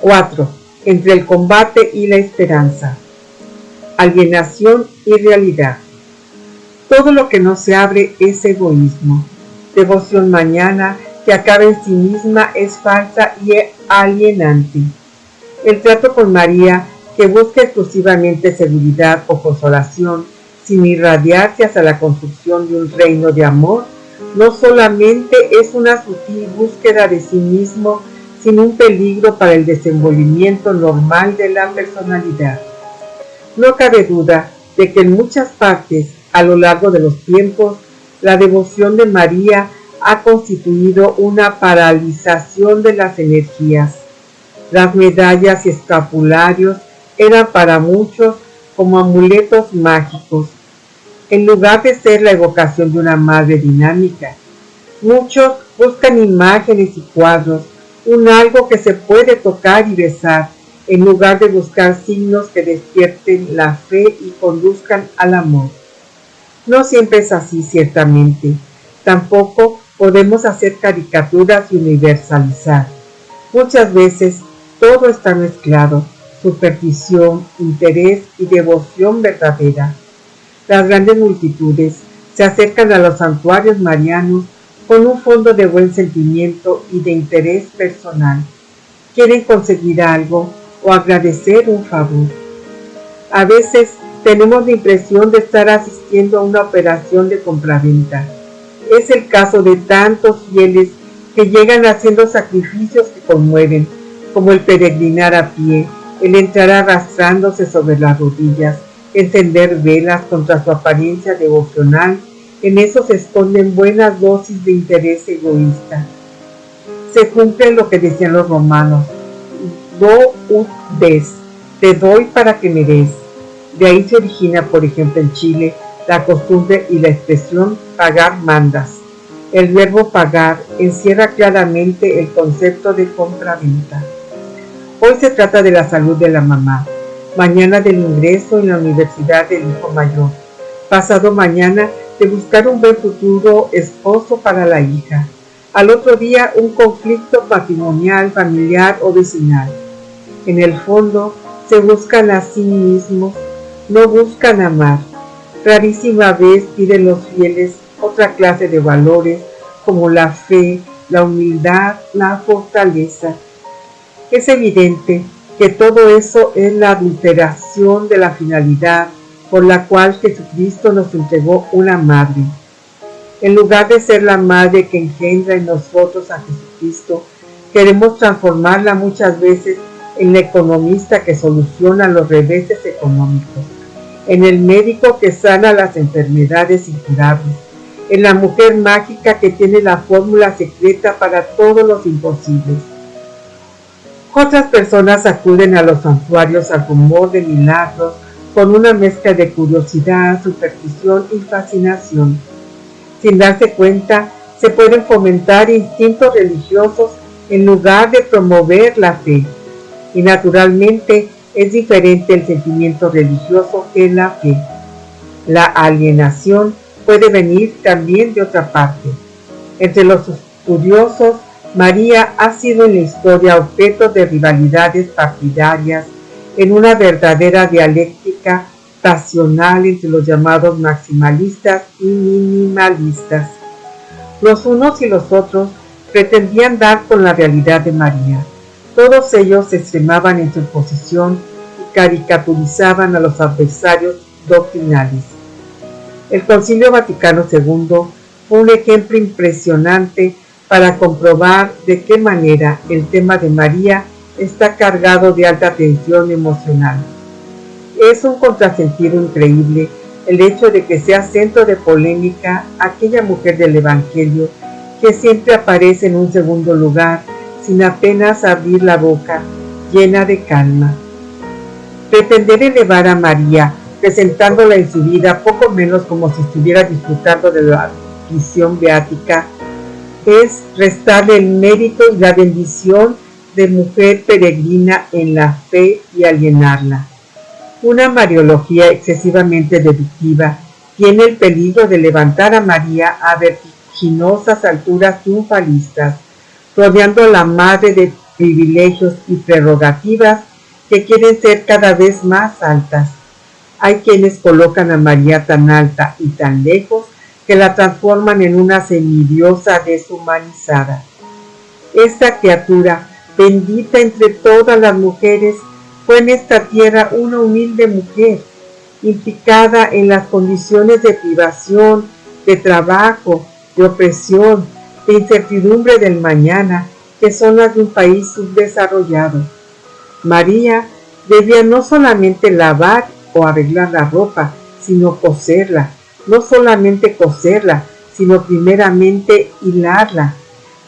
4. Entre el combate y la esperanza. Alienación y realidad. Todo lo que no se abre es egoísmo. Devoción mañana que acaba en sí misma es falsa y alienante. El trato con María, que busca exclusivamente seguridad o consolación, sin irradiarse hacia la construcción de un reino de amor, no solamente es una sutil búsqueda de sí mismo, sino un peligro para el desenvolvimiento normal de la personalidad. No cabe duda de que en muchas partes, a lo largo de los tiempos, la devoción de María ha constituido una paralización de las energías. Las medallas y escapularios eran para muchos como amuletos mágicos, en lugar de ser la evocación de una madre dinámica. Muchos buscan imágenes y cuadros, un algo que se puede tocar y besar, en lugar de buscar signos que despierten la fe y conduzcan al amor. No siempre es así, ciertamente. Tampoco podemos hacer caricaturas y universalizar. Muchas veces todo está mezclado, superstición, interés y devoción verdadera. Las grandes multitudes se acercan a los santuarios marianos con un fondo de buen sentimiento y de interés personal. Quieren conseguir algo o agradecer un favor. A veces tenemos la impresión de estar asistiendo a una operación de compraventa. Es el caso de tantos fieles que llegan haciendo sacrificios que conmueven, como el peregrinar a pie, el entrar arrastrándose sobre las rodillas, encender velas contra su apariencia devocional. En eso se esconden buenas dosis de interés egoísta. Se cumple lo que decían los romanos: do ut des, te doy para que me des. De ahí se origina, por ejemplo, en Chile, la costumbre y la expresión pagar mandas. El verbo pagar encierra claramente el concepto de compra-venta. Hoy se trata de la salud de la mamá, mañana del ingreso en la universidad del hijo mayor, pasado mañana de buscar un buen futuro esposo para la hija, al otro día un conflicto patrimonial, familiar o vecinal. En el fondo se buscan a sí mismos, no buscan amar. Rarísima vez piden los fieles otra clase de valores como la fe, la humildad, la fortaleza. Es evidente que todo eso es la adulteración de la finalidad por la cual Jesucristo nos entregó una madre. En lugar de ser la madre que engendra en nosotros a Jesucristo, queremos transformarla muchas veces en la economista que soluciona los reveses económicos, en el médico que sana las enfermedades incurables, en la mujer mágica que tiene la fórmula secreta para todos los imposibles. Otras personas acuden a los santuarios al rumor de milagros con una mezcla de curiosidad, superstición y fascinación. Sin darse cuenta, se pueden fomentar instintos religiosos en lugar de promover la fe. Y naturalmente es diferente el sentimiento religioso que la fe. La alienación puede venir también de otra parte. Entre los estudiosos, María ha sido en la historia objeto de rivalidades partidarias en una verdadera dialéctica pasional entre los llamados maximalistas y minimalistas. Los unos y los otros pretendían dar con la realidad de María. Todos ellos se extremaban en su posición y caricaturizaban a los adversarios doctrinales. El Concilio Vaticano II fue un ejemplo impresionante para comprobar de qué manera el tema de María está cargado de alta tensión emocional. Es un contrasentido increíble el hecho de que sea centro de polémica aquella mujer del Evangelio que siempre aparece en un segundo lugar, sin apenas abrir la boca, llena de calma. Pretender elevar a María, presentándola en su vida poco menos como si estuviera disfrutando de la visión beática, es restarle el mérito y la bendición de mujer peregrina en la fe y alienarla. Una mariología excesivamente deductiva tiene el peligro de levantar a María a vertiginosas alturas triunfalistas, rodeando a la madre de privilegios y prerrogativas que quieren ser cada vez más altas. Hay quienes colocan a María tan alta y tan lejos que la transforman en una semidiosa deshumanizada. Esta criatura, bendita entre todas las mujeres, fue en esta tierra una humilde mujer, implicada en las condiciones de privación, de trabajo, de opresión, de incertidumbre del mañana, que son las de un país subdesarrollado. María debía no solamente lavar o arreglar la ropa, sino coserla, no solamente coserla, sino primeramente hilarla.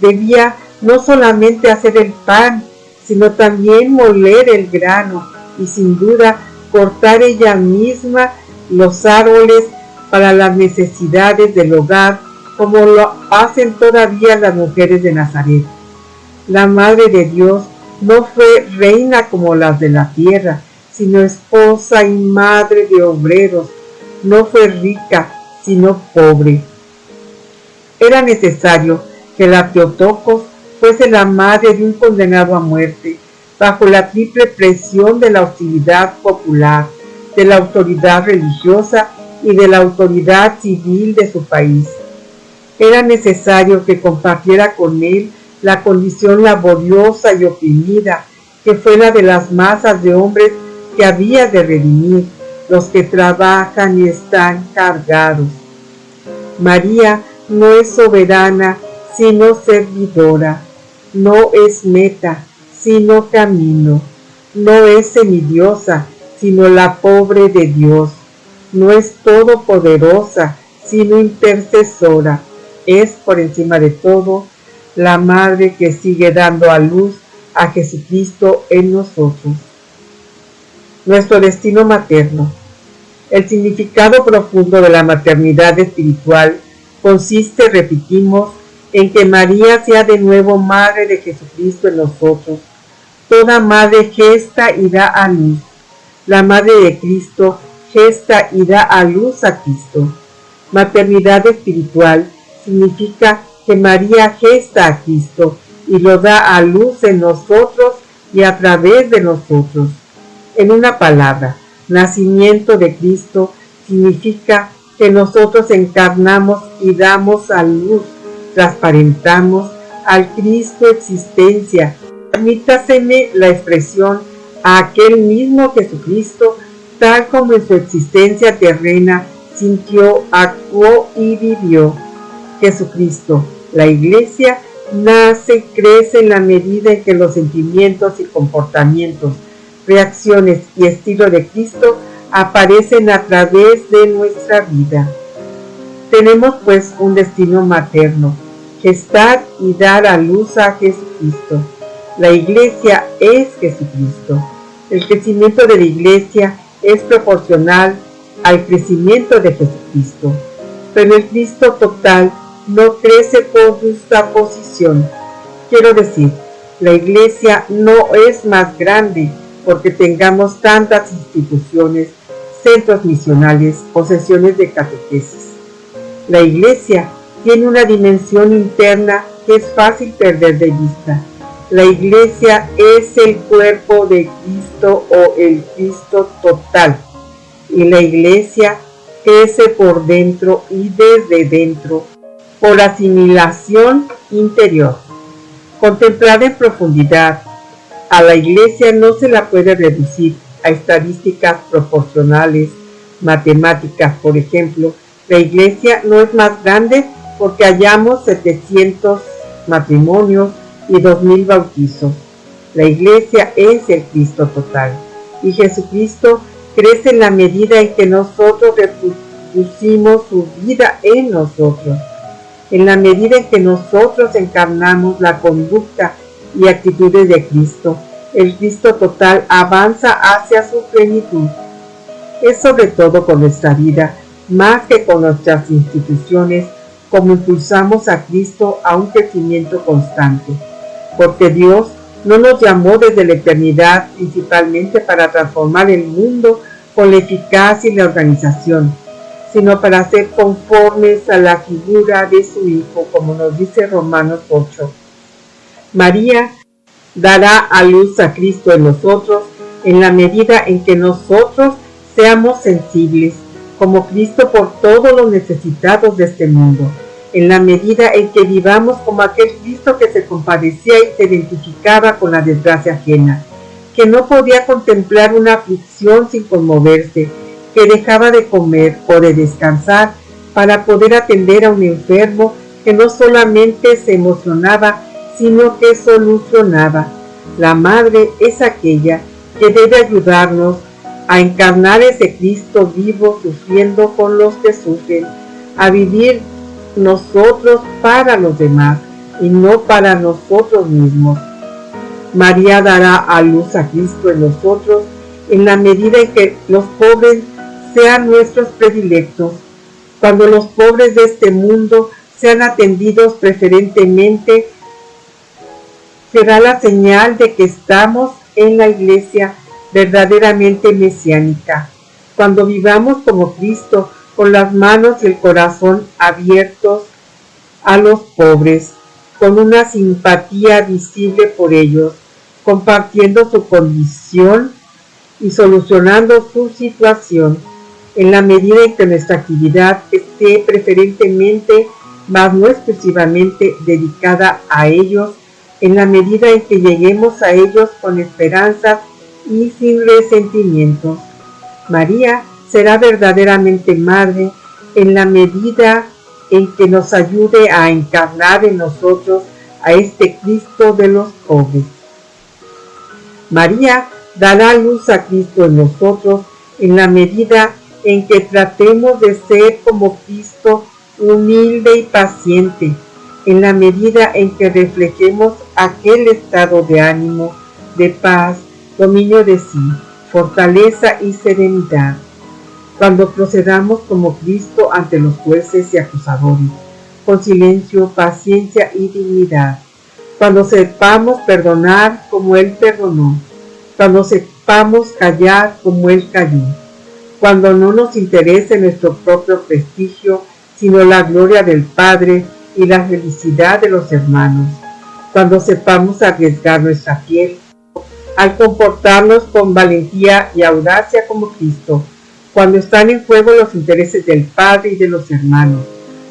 Debía no solamente hacer el pan, sino también moler el grano y sin duda cortar ella misma los árboles para las necesidades del hogar, como lo hacen todavía las mujeres de Nazaret. La Madre de Dios no fue reina como las de la tierra, sino esposa y madre de obreros. No fue rica, sino pobre. Era necesario que la Theotokos fuese la madre de un condenado a muerte, bajo la triple presión de la hostilidad popular, de la autoridad religiosa y de la autoridad civil de su país. Era necesario que compartiera con él la condición laboriosa y oprimida, que fue la de las masas de hombres que había de redimir, los que trabajan y están cargados. María no es soberana, sino servidora, no es meta, sino camino, no es semidiosa, sino la pobre de Dios, no es todopoderosa, sino intercesora, es por encima de todo la madre que sigue dando a luz a Jesucristo en nosotros. Nuestro destino materno. El significado profundo de la maternidad espiritual consiste, repetimos, en que María sea de nuevo Madre de Jesucristo en nosotros. Toda madre gesta y da a luz. La Madre de Cristo gesta y da a luz a Cristo. Maternidad espiritual significa que María gesta a Cristo y lo da a luz en nosotros y a través de nosotros. En una palabra, nacimiento de Cristo significa que nosotros encarnamos y damos a luz, transparentamos al Cristo existencia. Permítaseme la expresión a aquel mismo Jesucristo, tal como en su existencia terrena sintió, actuó y vivió. Jesucristo, la Iglesia, nace y crece en la medida en que los sentimientos y comportamientos, reacciones y estilo de Cristo aparecen a través de nuestra vida. Tenemos pues un destino materno, gestar y dar a luz a Jesucristo. La Iglesia es Jesucristo. El crecimiento de la Iglesia es proporcional al crecimiento de Jesucristo, pero el Cristo total no crece por justaposición. Quiero decir, la Iglesia no es más grande porque tengamos tantas instituciones, centros misionales o sesiones de catequesis. La Iglesia tiene una dimensión interna que es fácil perder de vista. La Iglesia es el cuerpo de Cristo o el Cristo total. Y la Iglesia crece por dentro y desde dentro, por asimilación interior. Contemplada en profundidad, a la Iglesia no se la puede reducir a estadísticas proporcionales, matemáticas, por ejemplo. La Iglesia no es más grande porque hallamos 700 matrimonios y 2000 bautizos. La Iglesia es el Cristo total, y Jesucristo crece en la medida en que nosotros reproducimos su vida en nosotros, en la medida en que nosotros encarnamos la conducta y actitudes de Cristo. El Cristo total avanza hacia su plenitud. Es sobre todo con nuestra vida, más que con nuestras instituciones, como impulsamos a Cristo a un crecimiento constante, porque Dios no nos llamó desde la eternidad principalmente para transformar el mundo con la eficacia y la organización, sino para ser conformes a la figura de su Hijo, como nos dice Romanos 8. María dará a luz a Cristo en nosotros en la medida en que nosotros seamos sensibles, como Cristo, por todos los necesitados de este mundo, en la medida en que vivamos como aquel Cristo que se compadecía y se identificaba con la desgracia ajena, que no podía contemplar una aflicción sin conmoverse, que dejaba de comer o de descansar para poder atender a un enfermo, que no solamente se emocionaba, sino que solucionaba. La madre es aquella que debe ayudarnos a encarnar ese Cristo vivo sufriendo con los que sufren, a vivir nosotros para los demás y no para nosotros mismos. María dará a luz a Cristo en nosotros en la medida en que los pobres sean nuestros predilectos, cuando los pobres de este mundo sean atendidos preferentemente, será la señal de que estamos en la iglesia verdaderamente mesiánica, cuando vivamos como Cristo, con las manos y el corazón abiertos a los pobres, con una simpatía visible por ellos, compartiendo su condición y solucionando su situación, en la medida en que nuestra actividad esté preferentemente, mas no exclusivamente, dedicada a ellos, en la medida en que lleguemos a ellos con esperanzas y sin resentimientos. María será verdaderamente madre en la medida en que nos ayude a encarnar en nosotros a este Cristo de los pobres. María dará luz a Cristo en nosotros en la medida en que tratemos de ser como Cristo, humilde y paciente, en la medida en que reflejemos aquel estado de ánimo, de paz, dominio de sí, fortaleza y serenidad, cuando procedamos como Cristo ante los jueces y acusadores, con silencio, paciencia y dignidad, cuando sepamos perdonar como Él perdonó, cuando sepamos callar como Él calló, cuando no nos interese nuestro propio prestigio, sino la gloria del Padre y la felicidad de los hermanos, cuando sepamos arriesgar nuestra piel, al comportarnos con valentía y audacia como Cristo, cuando están en juego los intereses del Padre y de los hermanos,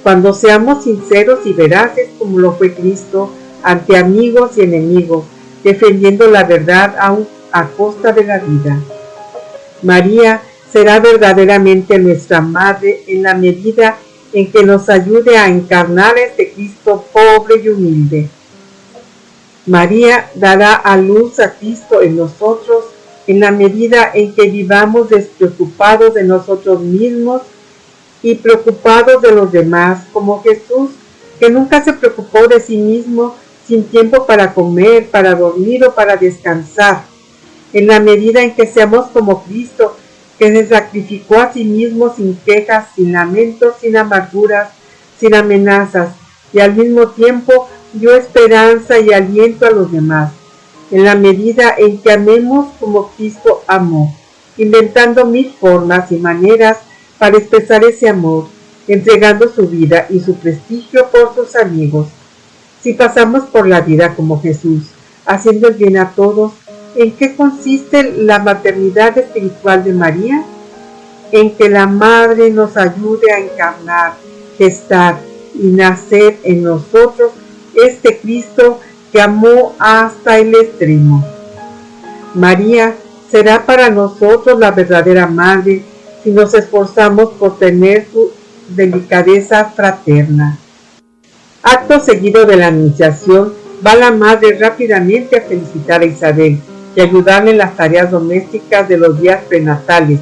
cuando seamos sinceros y veraces como lo fue Cristo ante amigos y enemigos, defendiendo la verdad aún a costa de la vida. María será verdaderamente nuestra Madre en la medida en que nos ayude a encarnar este Cristo pobre y humilde. María dará a luz a Cristo en nosotros en la medida en que vivamos despreocupados de nosotros mismos y preocupados de los demás, como Jesús, que nunca se preocupó de sí mismo, sin tiempo para comer, para dormir o para descansar. En la medida en que seamos como Cristo, que se sacrificó a sí mismo sin quejas, sin lamentos, sin amarguras, sin amenazas, y al mismo tiempo dio esperanza y aliento a los demás, en la medida en que amemos como Cristo amó, inventando mil formas y maneras para expresar ese amor, entregando su vida y su prestigio por sus amigos. Si pasamos por la vida como Jesús, haciendo el bien a todos, ¿en qué consiste la maternidad espiritual de María? En que la Madre nos ayude a encarnar, gestar y nacer en nosotros este Cristo que amó hasta el extremo. María será para nosotros la verdadera Madre si nos esforzamos por tener su delicadeza fraterna. Acto seguido de la anunciación, va la Madre rápidamente a felicitar a Isabel y ayudarle en las tareas domésticas de los días prenatales.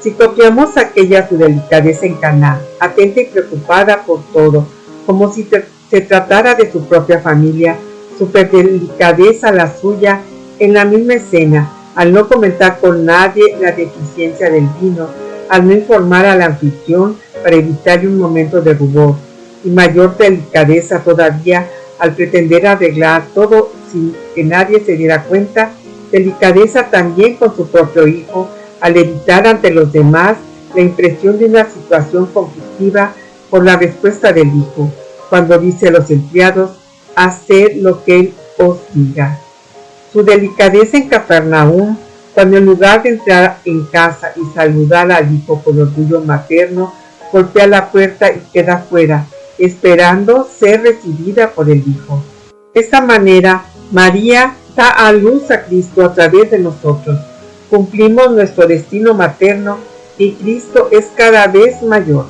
Si copiamos aquella su delicadeza en Caná, atenta y preocupada por todo, como si se tratara de su propia familia, super delicadeza la suya en la misma escena, al no comentar con nadie la deficiencia del vino, al no informar al anfitrión para evitarle un momento de rubor, y mayor delicadeza todavía al pretender arreglar todo sin que nadie se diera cuenta, delicadeza también con su propio hijo, al evitar ante los demás la impresión de una situación conflictiva por la respuesta del hijo, cuando dice a los empleados, haced lo que él os diga. Su delicadeza en Capernaum, cuando en lugar de entrar en casa y saludar al hijo con orgullo materno, golpea la puerta y queda fuera, esperando ser recibida por el hijo. De esta manera, María da a luz a Cristo a través de nosotros. Cumplimos nuestro destino materno y Cristo es cada vez mayor.